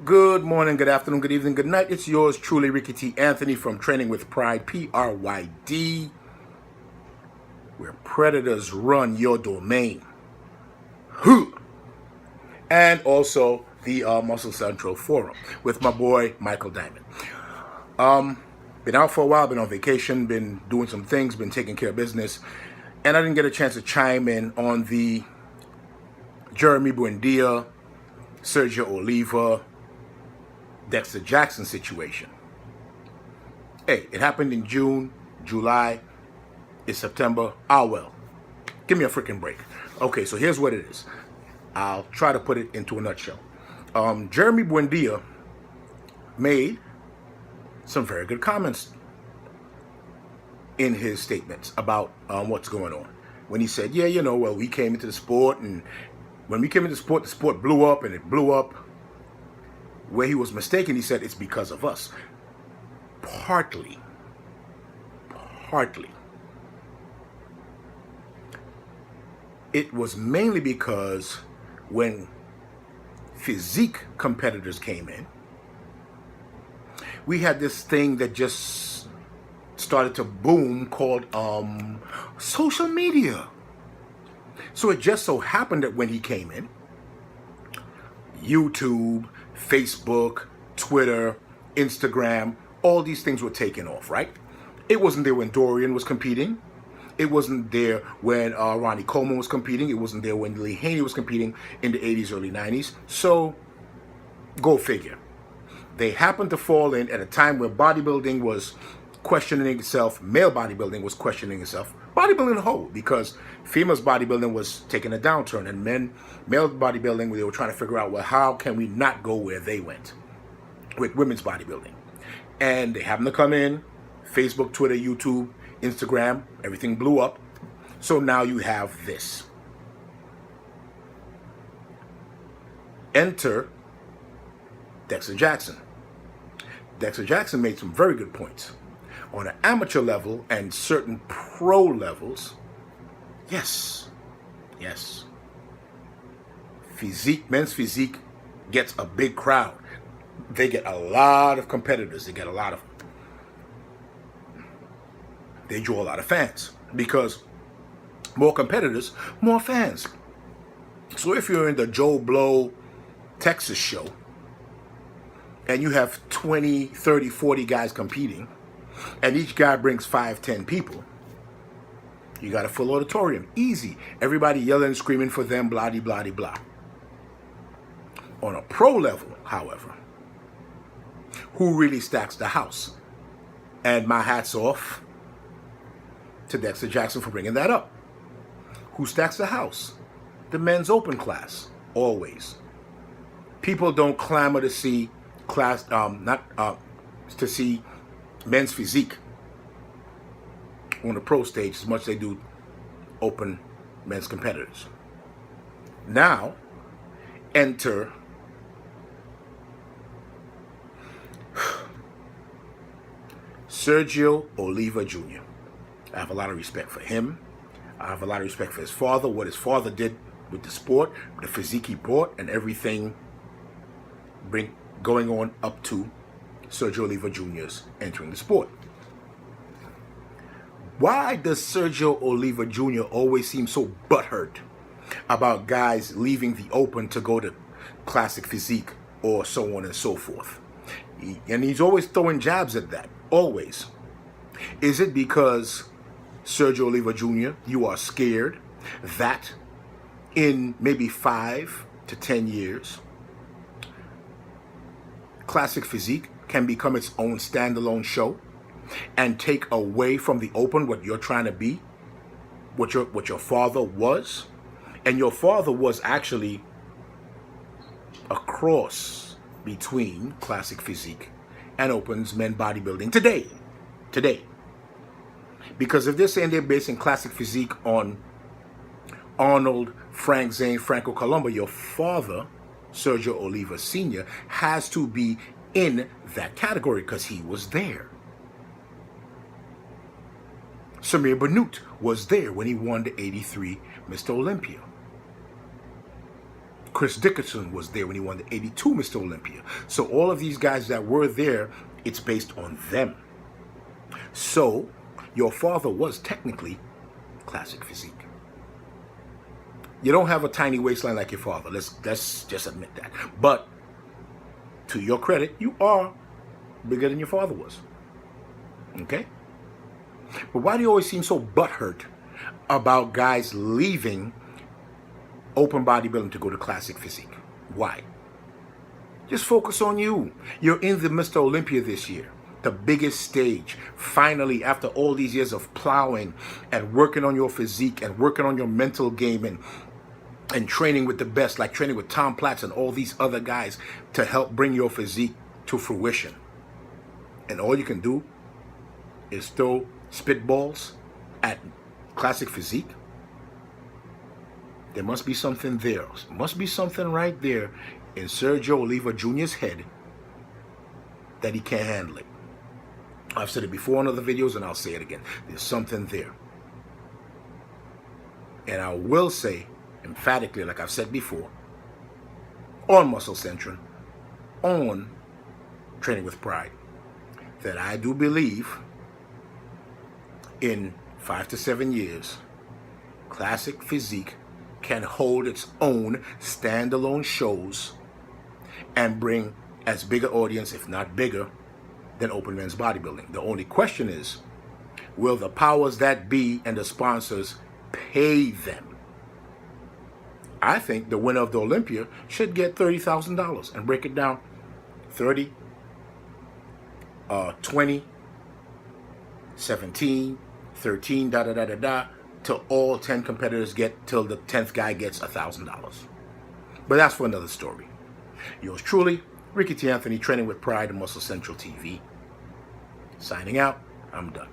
Good morning, good afternoon, good evening, good night. It's yours truly, Ricky T. Anthony from Training with Pryd, Pryd, where predators run your domain. And also the Muscle Central Forum with my boy, Michael Diamond. Been out for a while, been on vacation, been doing some things, been taking care of business, and I didn't get a chance to chime in on the Jeremy Buendia, Sergio Oliva, Dexter Jackson situation. Hey, it happened in June, July, it's September. Ah, well, give me a freaking break. Okay, so here's what it is. I'll try to put it into a nutshell. Jeremy Buendia made some very good comments in his statements about what's going on. When he said, yeah, well, we came into the sport, and when we came into the sport blew up, and it blew up. Where he was mistaken, he said it's because of us. Partly. It was mainly because when physique competitors came in, we had this thing that just started to boom called social media. So it just so happened that when he came in, YouTube, Facebook, Twitter, Instagram, all these things were taking off, right? It wasn't there when Dorian was competing. It wasn't there when Ronnie Coleman was competing. It wasn't there when Lee Haney was competing in the 80s, early 90s. So, go figure. They happened to fall in at a time where bodybuilding was questioning itself, male bodybuilding was questioning itself, bodybuilding as a whole, because females bodybuilding was taking a downturn, and male bodybuilding, they were trying to figure out, well, how can we not go where they went with women's bodybuilding? And they happened to come in, Facebook, Twitter, YouTube, Instagram, everything blew up. So now you have this. Enter Dexter Jackson. Dexter Jackson made some very good points. On an amateur level and certain pro levels, yes. Physique, men's physique gets a big crowd. They get a lot of competitors. They draw a lot of fans because more competitors, more fans. So if you're in the Joe Blow Texas show and you have 20, 30, 40 guys competing, and each guy brings 5, 10 people, you got a full auditorium. Easy. Everybody yelling and screaming for them, blah, blah, blah, blah. On a pro level, however, who really stacks the house? And my hat's off to Dexter Jackson for bringing that up. Who stacks the house? The men's open class, always. People don't clamor to see to see men's physique on the pro stage as much as they do open men's competitors. Now, enter Sergio Oliva Jr. I have a lot of respect for him. I have a lot of respect for his father, what his father did with the sport, the physique he brought, and everything going on up to Sergio Oliva Jr.'s entering the sport. Why does Sergio Oliva Jr. always seem so butthurt about guys leaving the open to go to classic physique or so on and so forth? And he's always throwing jabs at that, always. Is it because, Sergio Oliva Jr., you are scared that in maybe 5 to 10 years, classic physique can become its own standalone show and take away from the open what you're trying to be, what your father was? And your father was actually a cross between classic physique and opens men bodybuilding today. Because if they're saying they're basing classic physique on Arnold, Frank Zane, Franco Columbu, your father, Sergio Oliva Sr., has to be in that category because he was there. Samir Bannout was there when he won the '83 Mr. Olympia. Chris Dickerson was there when he won the 82 Mr. Olympia. So all of these guys that were there, it's based on them. So your father was technically classic physique. You don't have a tiny waistline like your father. Let's just admit that. But to your credit, you are bigger than your father was. Okay? But why do you always seem so butthurt about guys leaving open bodybuilding to go to classic physique? Why? Just focus on you. You're in the Mr. Olympia this year. The biggest stage. Finally, after all these years of plowing and working on your physique and working on your mental game and training with the best, like training with Tom Platz and all these other guys to help bring your physique to fruition. And all you can do is throw spitballs at classic physique. There must be something there. There must be something right there in Sergio Oliva Jr.'s head that he can't handle it. I've said it before in other videos and I'll say it again. There's something there. And I will say emphatically, like I've said before, on Muscle Central, on Training with Pryd, that I do believe in 5 to 7 years, classic physique can hold its own standalone shows and bring as big an audience, if not bigger, than open men's bodybuilding. The only question is, will the powers that be and the sponsors pay them? I think the winner of the Olympia should get $30,000 and break it down 30, 20, 17, 13, till all 10 competitors get, till the 10th guy gets $1,000. But that's for another story. Yours truly, Ricky T. Anthony, Training with Pryd and Muscle Central TV. Signing out. I'm done.